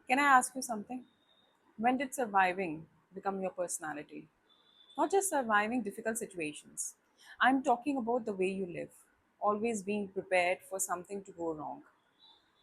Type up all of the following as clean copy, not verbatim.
Can I ask you something? When did surviving become your personality? Not just surviving difficult situations. I'm talking about the way you live, always being prepared for something to go wrong,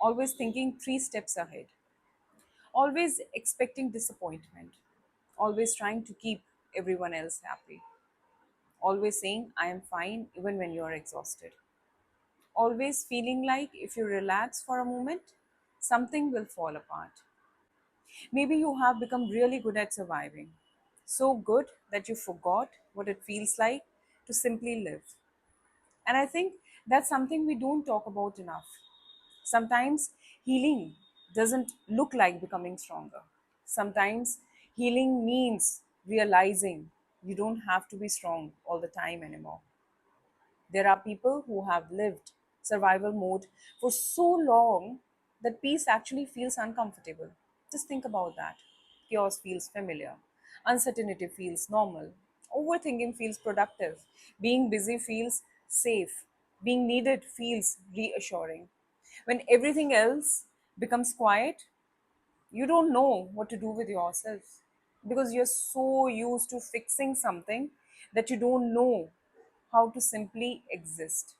always thinking three steps ahead, always expecting disappointment, always trying to keep everyone else happy, always saying, I am fine even when you are exhausted, always feeling like if you relax for a moment, something will fall apart. Maybe you have become really good at surviving. So good that you forgot what it feels like to simply live. And I think that's something we don't talk about enough. Sometimes healing doesn't look like becoming stronger. Sometimes healing means realizing you don't have to be strong all the time anymore. There are people who have lived survival mode for so long that peace actually feels uncomfortable. Just think about that. Chaos feels familiar, uncertainty feels normal, overthinking feels productive, being busy feels safe, being needed feels reassuring. When everything else becomes quiet, you don't know what to do with yourself because you're so used to fixing something that you don't know how to simply exist.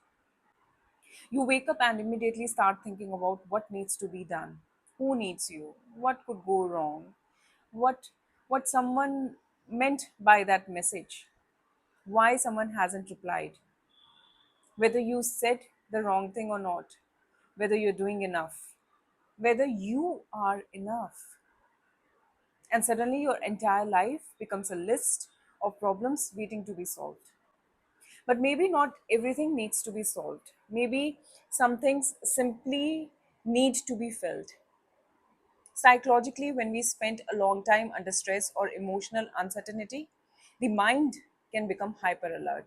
You wake up and immediately start thinking about what needs to be done, who needs you, what could go wrong, what what someone meant by that message, why someone hasn't replied, whether you said the wrong thing or not, whether you're doing enough, whether you are enough. And suddenly your entire life becomes a list of problems waiting to be solved. But maybe not everything needs to be solved. Maybe some things simply need to be felt. Psychologically, when we spend a long time under stress or emotional uncertainty, the mind can become hyper alert.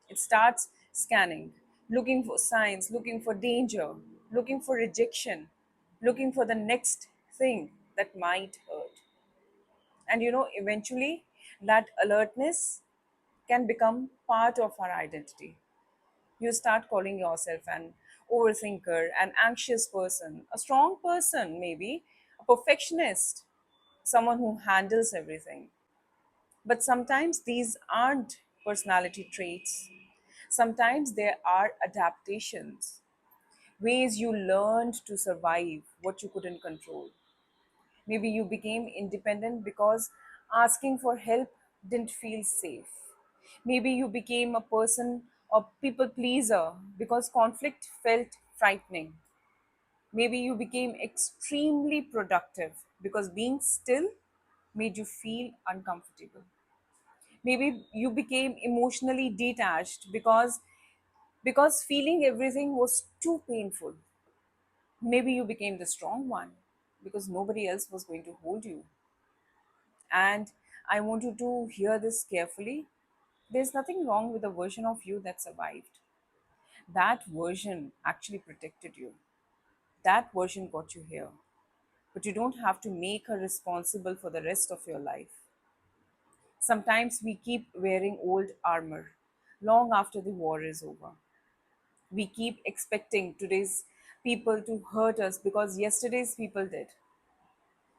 It starts scanning, looking for signs, looking for danger, looking for rejection, looking for the next thing that might hurt. And eventually, that alertness can become part of our identity. You start calling yourself an overthinker, an anxious person, a strong person, maybe, a perfectionist, someone who handles everything. But sometimes these aren't personality traits. Sometimes there are adaptations, ways you learned to survive what you couldn't control. Maybe you became independent because asking for help didn't feel safe. Maybe you became a person, a people pleaser, because conflict felt frightening. Maybe you became extremely productive because being still made you feel uncomfortable. Maybe you became emotionally detached because feeling everything was too painful. Maybe you became the strong one because nobody else was going to hold you. And I want you to hear this carefully. There's nothing wrong with the version of you that survived. That version actually protected you. That version got you here. But you don't have to make her responsible for the rest of your life. Sometimes we keep wearing old armor long after the war is over. We keep expecting today's people to hurt us because yesterday's people did.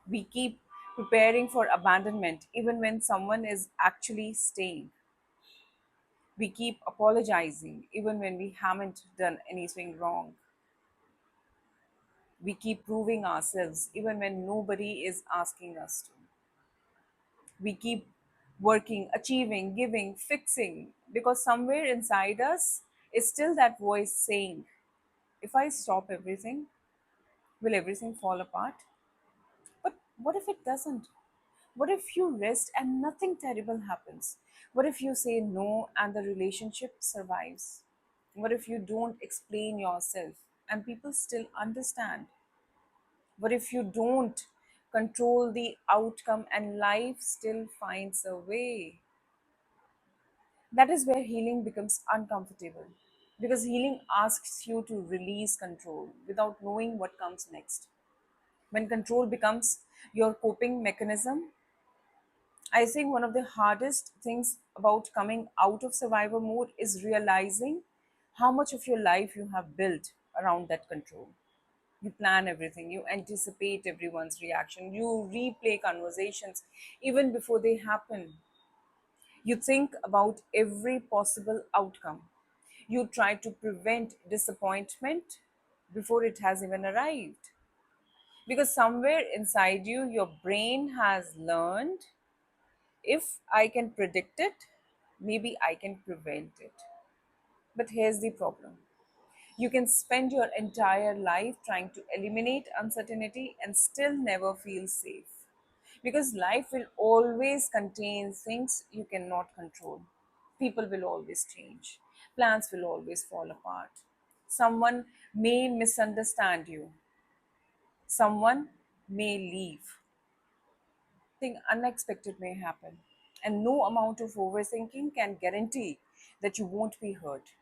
We keep preparing for abandonment even when someone is actually staying. We keep apologizing even when we haven't done anything wrong. We keep proving ourselves even when nobody is asking us to. We keep working, achieving, giving, fixing because somewhere inside us is still that voice saying, if I stop everything, will everything fall apart? But what if it doesn't? What if you rest and nothing terrible happens? What if you say no and the relationship survives? What if you don't explain yourself and people still understand? What if you don't control the outcome and life still finds a way? That is where healing becomes uncomfortable because healing asks you to release control without knowing what comes next. When control becomes your coping mechanism, I think one of the hardest things about coming out of survivor mode is realizing how much of your life you have built around that control. You plan everything, you anticipate everyone's reaction, you replay conversations even before they happen. You think about every possible outcome. You try to prevent disappointment before it has even arrived. Because somewhere inside you, your brain has learned, if I can predict it, maybe I can prevent it. But here's the problem: you can spend your entire life trying to eliminate uncertainty and still never feel safe. Because life will always contain things you cannot control. People will always change, plans will always fall apart. Someone may misunderstand you, someone may leave, something unexpected may happen, and no amount of overthinking can guarantee that you won't be hurt.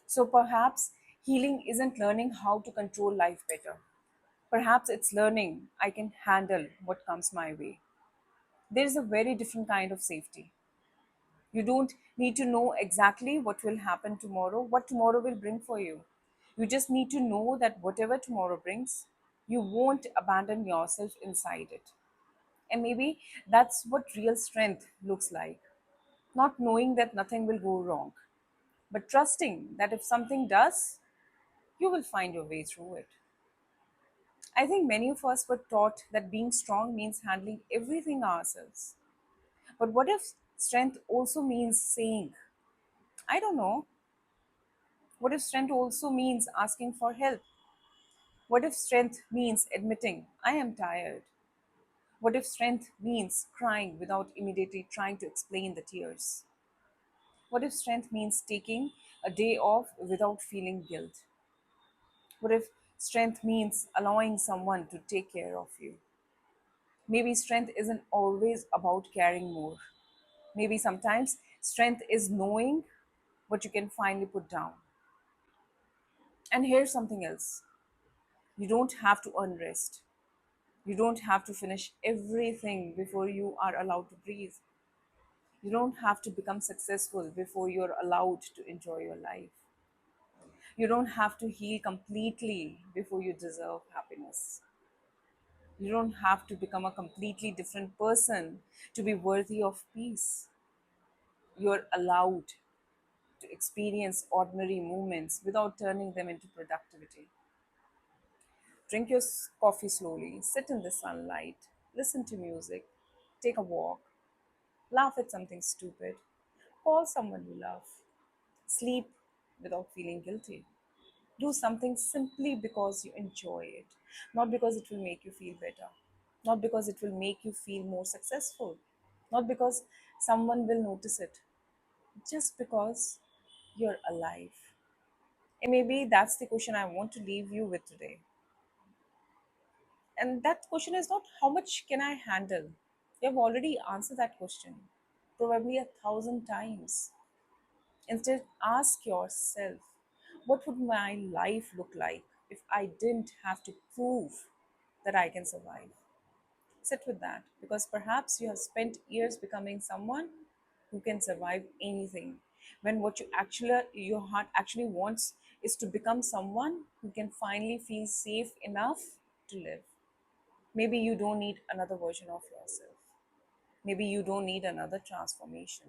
So perhaps healing isn't learning how to control life better. Perhaps it's learning I can handle what comes my way. There is a very different kind of safety. You don't need to know exactly what will happen tomorrow, what tomorrow will bring for you. You just need to know that whatever tomorrow brings, you won't abandon yourself inside it. And maybe that's what real strength looks like. Not knowing that nothing will go wrong, but trusting that if something does, you will find your way through it. I think many of us were taught that being strong means handling everything ourselves. But what if strength also means saying, I don't know? What if strength also means asking for help? What if strength means admitting, I am tired? What if strength means crying without immediately trying to explain the tears? What if strength means taking a day off without feeling guilt? What if strength means allowing someone to take care of you? Maybe strength isn't always about carrying more. Maybe sometimes strength is knowing what you can finally put down. And here's something else: you don't have to earn rest. You don't have to finish everything before you are allowed to breathe. You don't have to become successful before you're allowed to enjoy your life. You don't have to heal completely before you deserve happiness. You don't have to become a completely different person to be worthy of peace. You're allowed to experience ordinary moments without turning them into productivity. Drink your coffee slowly, sit in the sunlight, listen to music, take a walk, laugh at something stupid, call someone you love, sleep without feeling guilty. Do something simply because you enjoy it, not because it will make you feel better, not because it will make you feel more successful, not because someone will notice it, just because you're alive. And maybe that's the question I want to leave you with today. And that question is not how much can I handle? You have already answered that question, probably 1,000 times. Instead, ask yourself, what would my life look like if I didn't have to prove that I can survive? Sit with that, because perhaps you have spent years becoming someone who can survive anything, when what your heart actually wants is to become someone who can finally feel safe enough to live. Maybe you don't need another version of yourself. Maybe you don't need another transformation.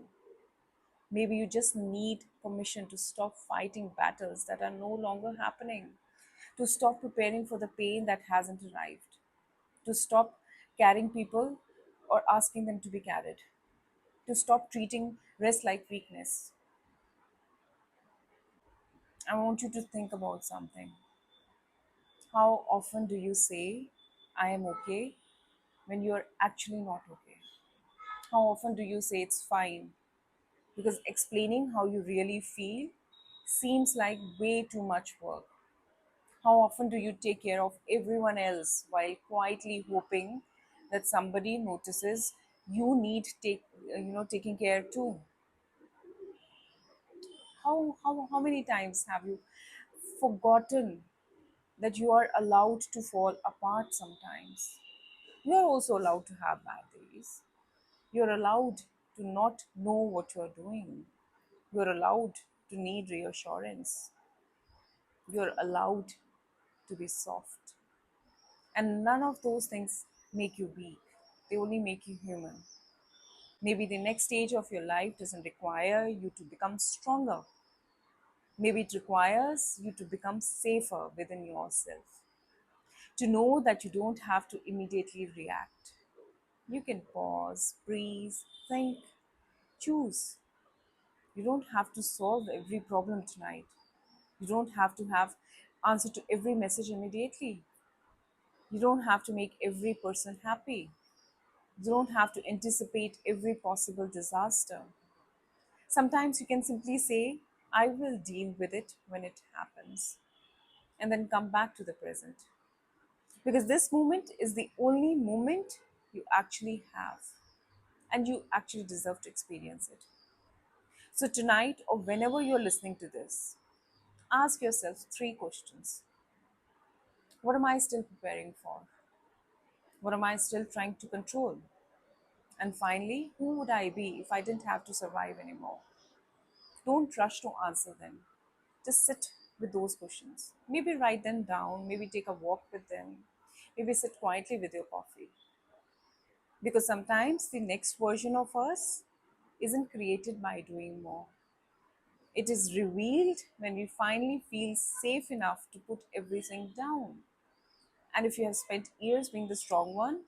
Maybe you just need permission to stop fighting battles that are no longer happening, to stop preparing for the pain that hasn't arrived, to stop carrying people or asking them to be carried, to stop treating rest like weakness. I want you to think about something. How often do you say, I am okay, when you're actually not okay? How often do you say it's fine, because explaining how you really feel seems like way too much work? How often do you take care of everyone else while quietly hoping that somebody notices you need taking care too? How many times have you forgotten that you are allowed to fall apart sometimes? You are also allowed to have bad days. You're allowed to not know what you're doing. You're allowed to need reassurance. You're allowed to be soft. And none of those things make you weak, they only make you human. Maybe the next stage of your life doesn't require you to become stronger. Maybe it requires you to become safer within yourself, to know that you don't have to immediately react. You can pause, breathe, think, choose. You don't have to solve every problem tonight. You don't have to have answer to every message immediately. You don't have to make every person happy. You don't have to anticipate every possible disaster. Sometimes you can simply say, I will deal with it when it happens, and then come back to the present. Because this moment is the only moment you actually have, and you actually deserve to experience it. So, tonight, or whenever you're listening to this, ask yourself three questions. What am I still preparing for? What am I still trying to control? And finally, who would I be if I didn't have to survive anymore? Don't rush to answer them. Just sit with those questions. Maybe write them down, maybe take a walk with them, maybe sit quietly with your coffee. Because sometimes the next version of us isn't created by doing more. It is revealed when we finally feel safe enough to put everything down. And if you have spent years being the strong one,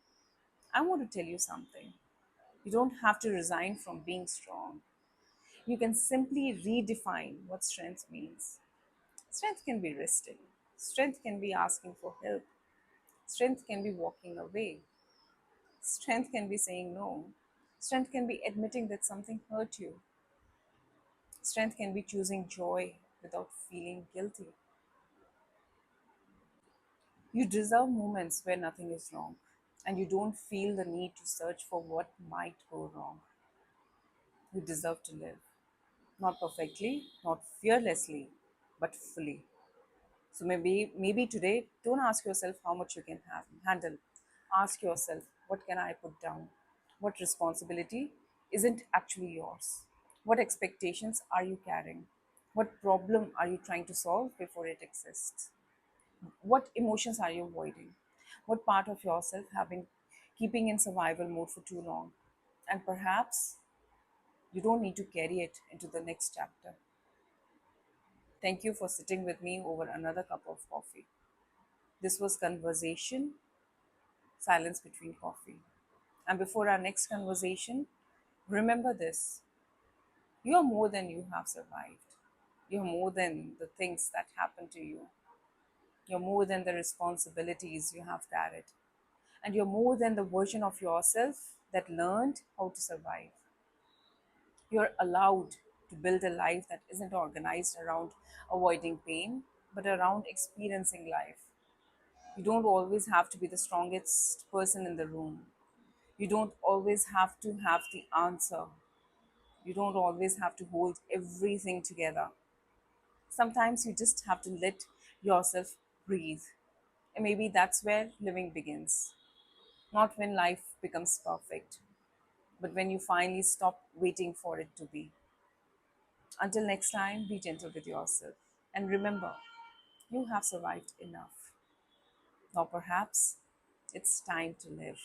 I want to tell you something. You don't have to resign from being strong. You can simply redefine what strength means. Strength can be resting, strength can be asking for help, strength can be walking away, strength can be saying no, strength can be admitting that something hurt you, strength can be choosing joy without feeling guilty. You deserve moments where nothing is wrong, and you don't feel the need to search for what might go wrong. You deserve to live, not perfectly, not fearlessly, but fully. So maybe today, don't ask yourself how much you can handle. Ask yourself, what can I put down? What responsibility isn't actually yours? What expectations are you carrying? What problem are you trying to solve before it exists? What emotions are you avoiding? What part of yourself have been keeping in survival mode for too long? And perhaps you don't need to carry it into the next chapter. Thank you for sitting with me over another cup of coffee. This was Conversation, Silence Between Coffee. And before our next conversation, remember this: you are more than you have survived. You're more than the things that happened to you. You're more than the responsibilities you have carried. And you're more than the version of yourself that learned how to survive. You're allowed to build a life that isn't organized around avoiding pain, but around experiencing life. You don't always have to be the strongest person in the room. You don't always have to have the answer. You don't always have to hold everything together. Sometimes you just have to let yourself breathe. And maybe that's where living begins. Not when life becomes perfect, but when you finally stop waiting for it to be. Until next time, be gentle with yourself. And remember, you have survived enough. Now perhaps it's time to live.